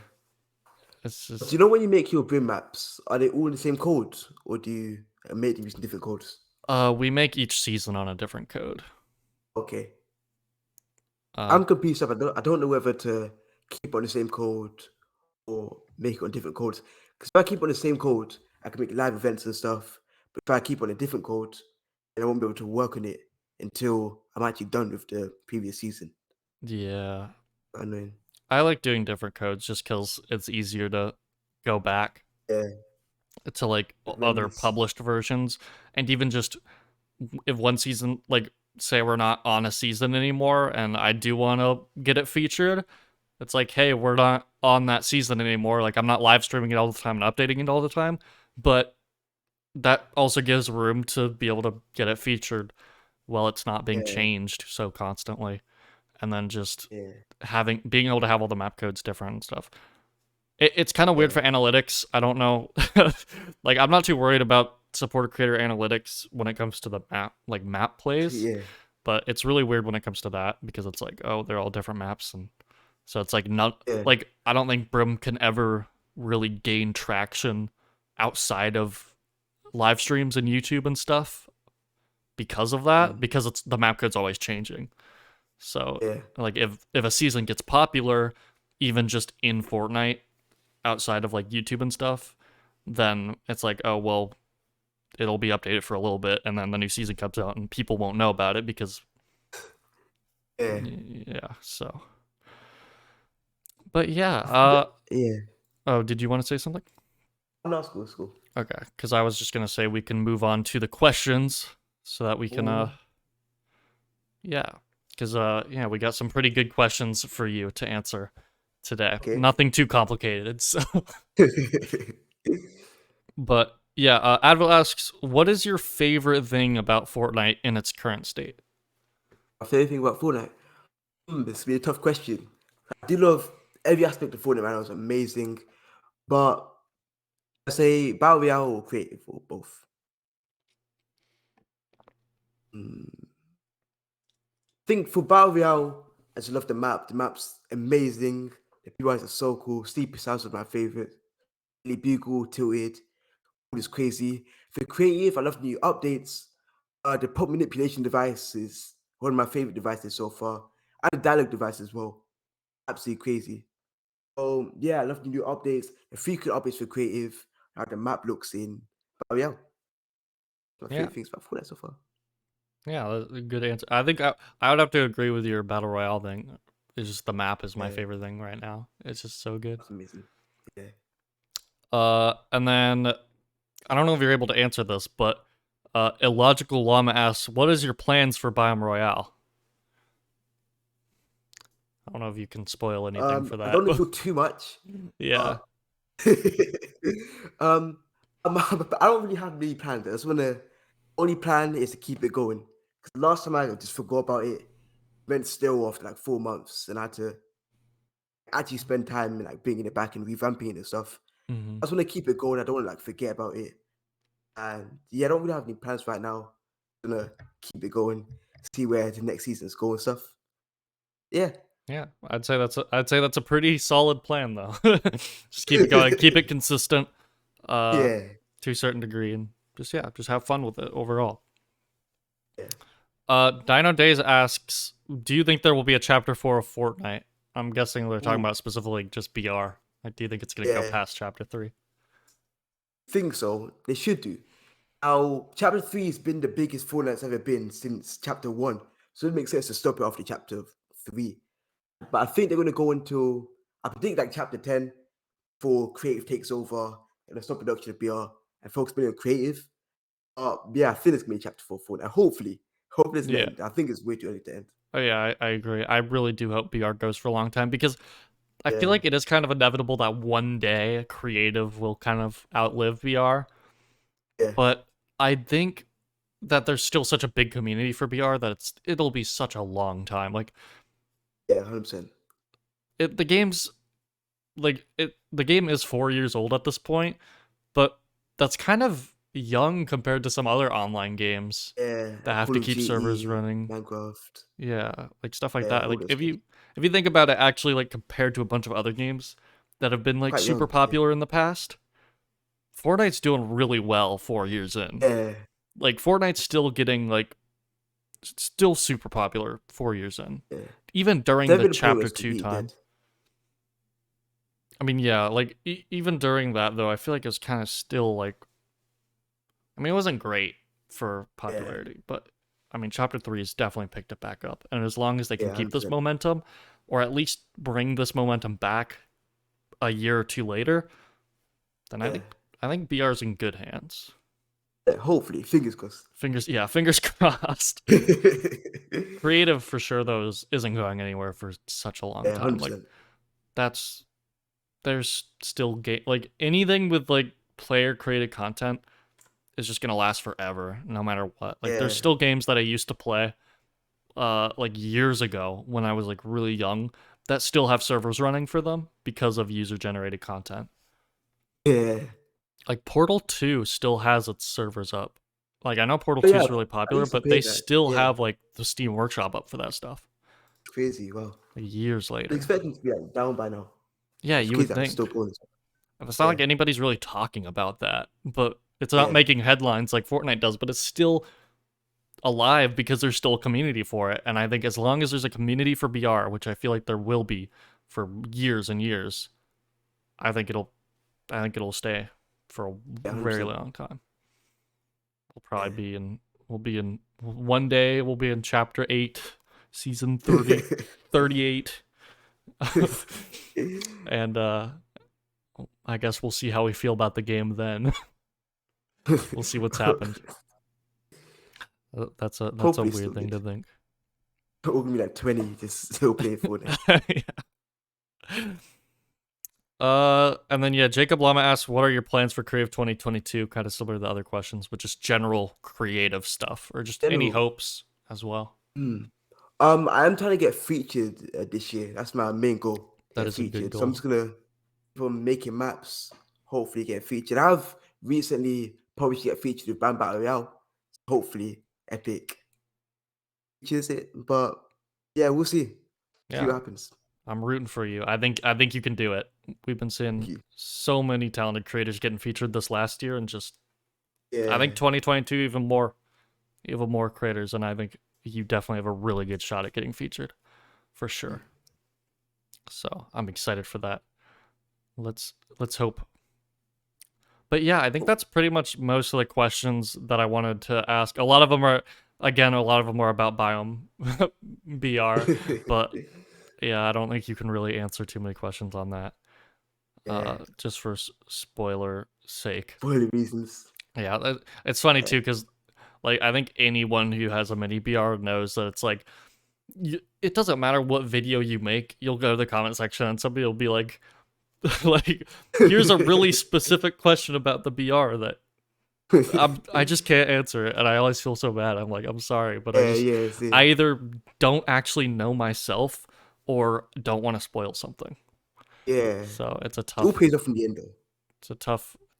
It's Do just you know when you make your BIM maps, are they all in the same code? Or do you make them using different codes? we make each season on a different code. Okay. Uh I'm confused. I don't know whether to keep on the same code or make it on different codes. Because if I keep on the same code, I can make live events and stuff. But if I keep on a different code, then I won't be able to work on it until I'm actually done with the previous season. yeah. Annoying. I like doing different codes just because it's easier to go back Yeah. to like other Reminisce. published versions and even just if one season like say we're not on a season anymore and I do want to get it featured, it's like, hey, we're not on that season anymore. Like I'm not live streaming it all the time and updating it all the time, but that also gives room to be able to get it featured while it's not being Yeah. changed so constantly. And then just Yeah. being able to have all the map codes different and stuff. It's kind of weird Yeah. for analytics. I don't know. Like I'm not too worried about supporter creator analytics when it comes to the map plays, Yeah. but it's really weird when it comes to that because it's like, oh, they're all different maps and so it's like not Yeah. like I don't think Brim can ever really gain traction outside of live streams and YouTube and stuff because of that Mm. because it's the map code's always changing. So Yeah. like if a season gets popular even just in Fortnite outside of like YouTube and stuff, then it's like, oh well, it'll be updated for a little bit and then the new season comes out and people won't know about it because Yeah. yeah, so but yeah, Yeah. oh, did you want to say something? No, school, school. Okay, because I was just gonna say we can move on to the questions so that we can Mm. yeah, because yeah, we got some pretty good questions for you to answer today. Okay. Nothing too complicated, so but yeah, Advil asks, what is your favorite thing about Fortnite in its current state? My favorite thing about Fortnite? This be a tough question. I do love every aspect of Fortnite right now is amazing, but I say Battle Royale or creative or both. I think for Battle Royale, I just love the map. The map's amazing. The PYs are so cool. Sleepy House is my favorite. Really Bugle, Tilted, all is crazy. For creative, I love the new updates. The pop manipulation device is one of my favorite devices so far. And the dialogue device as well. absolutely crazy. Yeah, I love the new updates, the frequent updates for creative, how the map looks in. But yeah, my Yeah. favorite things about Fortnite so far. Yeah, that's a good answer. I think I would have to agree with your battle royale thing. It's just the map is my Yeah, favorite thing right now. It's just so good. that's amazing. Yeah. And then I don't know if you're able to answer this, but illogical llama asks, "What is your plans for Biome Royale?" I don't know if you can spoil anything for I that, don't want to but feel too much, yeah. but I don't really have many plans. I just wanna only plan is to keep it going. Because last time I just forgot about it, went still after like 4 months, and I had to actually spend time like bringing it back and revamping it and stuff. Hmm. I just want to keep it going. I don't want to like forget about it. And yeah, I don't really have any plans right now. I'm gonna keep it going, see where the next season's going and stuff. Yeah. Yeah, I'd say that's a pretty solid plan though. Just keep it going, keep it consistent, uh, Yeah. to a certain degree, and just yeah, just have fun with it overall. Yeah. Dino Days asks, "Do you think there will be a chapter 4 of Fortnite?" I'm guessing they're talking Ooh, about specifically just BR. Like, do you think it's gonna go yeah. past chapter 3? Think so. They should do. Now, chapter three has been the biggest Fortnite's ever been since chapter one. So it makes sense to stop it after chapter three. But I think they're gonna go into I predict like chapter 10 for creative takes over and the stop production of BR and focus mainly on creative. Yeah, I think it's gonna be chapter four Fortnite. Hopefully. Hopefully it's an Yeah. end. I think it's way too early to end. Oh yeah, I agree. I really do hope BR goes for a long time because I feel Yeah. like it is kind of inevitable that one day creative will kind of outlive BR. Yeah. But I think that there's still such a big community for BR that it'll be such a long time. Like Yeah, 100%. the game's the game is 4 years old at this point, but that's kind of young compared to some other online games Yeah, that have Call to of keep servers Duty, running. Minecraft. Yeah, like stuff like Yeah, that. all Like those games. if you think about it actually like compared to a bunch of other games that have been like Quite super young. Yeah. popular in the past, Fortnite's doing really well 4 years in. Yeah. Like Fortnite's still getting like still super popular 4 years in. Yeah. Even during There's the been a point where chapter it's 2 completely time. dead. I mean, yeah, like even during that though, I feel like it was kind of still like I mean, it wasn't great for Yeah. popularity, but I mean, chapter 3 has definitely picked it back up. And as long as they Yeah, can keep this 100%. momentum or at least bring this momentum back a year or two later, then Yeah. I think BR's in good hands. Yeah, hopefully. Fingers crossed. Fingers crossed. Creative for sure though isn't going anywhere for such a long Yeah, time. Like 100%. that's there's still like anything with like player created content is just gonna last forever no matter what. Like there's Yeah. still games that I used to play like years ago when I was like really young that still have servers running for them because of user generated content. Yeah. Like Portal 2 still has its servers up. Like I know Portal Oh, 2 yeah. is really I popular, used to but play they that. still Yeah. have like the Steam Workshop up for that stuff. It's crazy. Wow. Like years I later. expect them to be like down by now. Yeah, It's you crazy would that it's still think. going. It's not Yeah. like anybody's really talking about that, but it's not Yeah. making headlines like Fortnite does, but it's still alive because there's still a community for it. And I think as long as there's a community for BR, which I feel like there will be for years and years, I think it'll I think it'll stay for a Yeah, very 100%. long time. We'll probably Yeah. be in we'll be in one day we'll be in chapter 8, season 30, 38. And I guess we'll see how we feel about the game then. We'll see what's happened. That's a Hopefully, it's weird still thing good. to think. We're gonna be like 20, just still playing Fortnite. Yeah. And then yeah, Jacob Lama asks, "What are your plans for Creative 2022?" Kind of similar to the other questions, but just general creative stuff, or just any General. hopes as well. Hmm. I am trying to get featured this year. That's my main goal. That Get is a good featured. So I'm goal. just gonna keep on making maps. Hopefully, get featured. I've recently probably get featured with Bam Battle Royale. Hopefully, Epic features it. But yeah, we'll see. See Yeah, what happens. I'm rooting for you. I think you can do it. We've been Thank seeing you. so many talented creators getting featured this last year, and just I think Yeah. 2022 even more creators, and I think you definitely have a really good shot at getting featured for sure. So I'm excited for that. Let's hope. But yeah, I think that's pretty much most of the questions that I wanted to ask. A lot of them are, again, a lot of them are about Biome BR, but yeah, I don't think you can really answer too many questions on that. Yeah, Just for spoiler sake. for the reasons. Yeah, it's funny Yeah. too because like I think anyone who has a mini BR knows that it's like it doesn't matter what video you make. You'll go to the comment section and somebody will be like, like, here's a really specific question about the BR that I just can't answer it, and I always feel so bad. I'm like, I'm sorry, but Yeah, yeah, I same. either don't actually know myself or don't want to spoil something. Yeah. So It all pays off in the end though. it's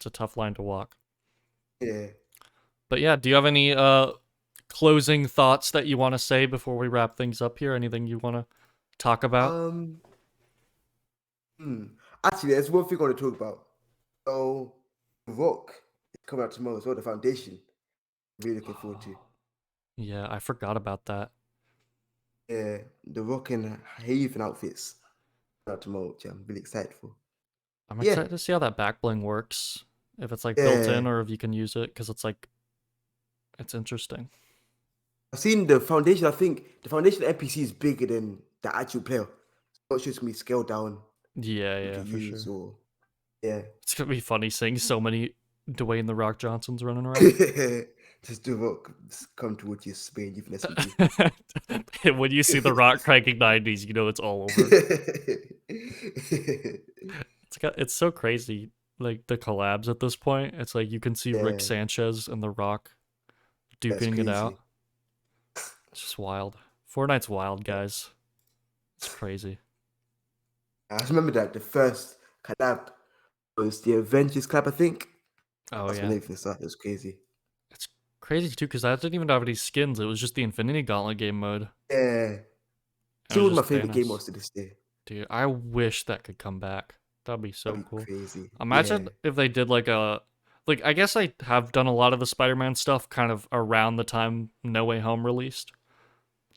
a tough line to walk. Yeah. But yeah, do you have any closing thoughts that you want to say before we wrap things up here? Anything you want to talk about? Um, hmm. Actually, there's one thing I want to talk about. So, Rock is coming out tomorrow as well, the Foundation. Really looking forward to. Yeah, I forgot about that. Yeah, the Rock and Haven outfits coming out tomorrow, which I'm really excited for. I'm Yeah, excited to see how that back bling works. If it's like built yeah. in or if you can use it, because it's like it's interesting. I've seen the Foundation. I think the Foundation NPC is bigger than the actual player. Not sure it's gonna be scaled down. Yeah, You yeah, can for use sure. or yeah. It's gonna be funny seeing so many Dwayne the Rock Johnsons running around. Just the Rock come towards you, Spain, even SVG. When you see the Rock cranking 90s, you know it's all over. It's so crazy, like the collabs at this point. It's like you can see Rick Yeah, Sanchez and the Rock that's duking it out. crazy. It's just wild. Fortnite's wild, Yeah. guys. It's crazy. I just remember that the first collab was the Avengers collab, I think. Oh That's when yeah, everything started. It was crazy. it's crazy too because that didn't even have any skins. It was just the Infinity Gauntlet game mode. Yeah. And it Still was one of my just favorite game Thanos. modes to this day. Dude, I wish that could come back. That'd be so That'd be cool. crazy. Yeah. Imagine if they did like a like I guess I have done a lot of the Spider-Man stuff kind of around the time No Way Home released,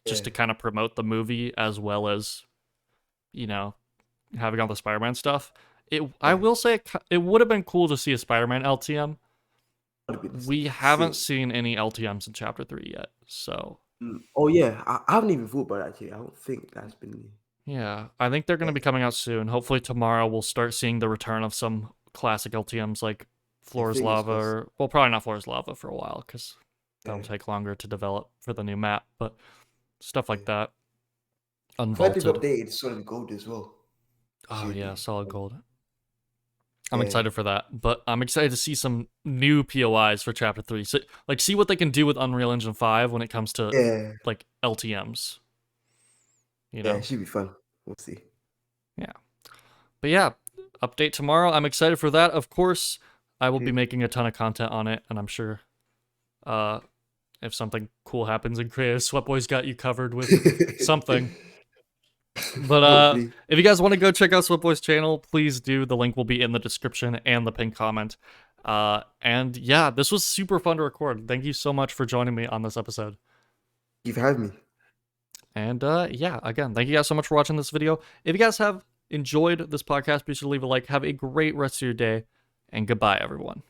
just Yeah. to kind of promote the movie as well as, you know, having all the Spider-Man stuff. I Yeah. will say it would have been cool to see a Spider-Man LTM. That'd be We haven't sick. seen any LTMs in Chapter 3 yet, so Oh yeah. I haven't even thought about that actually. I don't think that's been yeah, I think they're going to yeah. be coming out soon. Hopefully tomorrow we'll start seeing the return of some classic LTMs like Yeah, Floor's fingers Lava, crossed. or well, probably not Floor's Lava for a while because that'll Yeah. take longer to develop for the new map, but stuff Yeah. like that. I've heard they've Unvaulted. updated Solid Gold as well. Oh Should yeah, be. solid gold. I'm Yeah. excited for that, but I'm excited to see some new POIs for Chapter 3. So, like, see what they can do with Unreal Engine 5 when it comes to Yeah. like LTMs. You Yeah. It know? should be fun. We'll see. Yeah. But yeah, update tomorrow. I'm excited for that. Of course, I will be Mhm. making a ton of content on it, and I'm sure uh if something cool happens in creative, Sweatboy's got you covered with something. But Hopefully. if you guys want to go check out Sweatboy's channel, please do. The link will be in the description and the pinned comment. And yeah, this was super fun to record. Thank you so much for joining me on this episode. You've had me. And yeah, again, thank you guys so much for watching this video. If you guys have enjoyed this podcast, be sure to leave a like. Have a great rest of your day, and goodbye, everyone.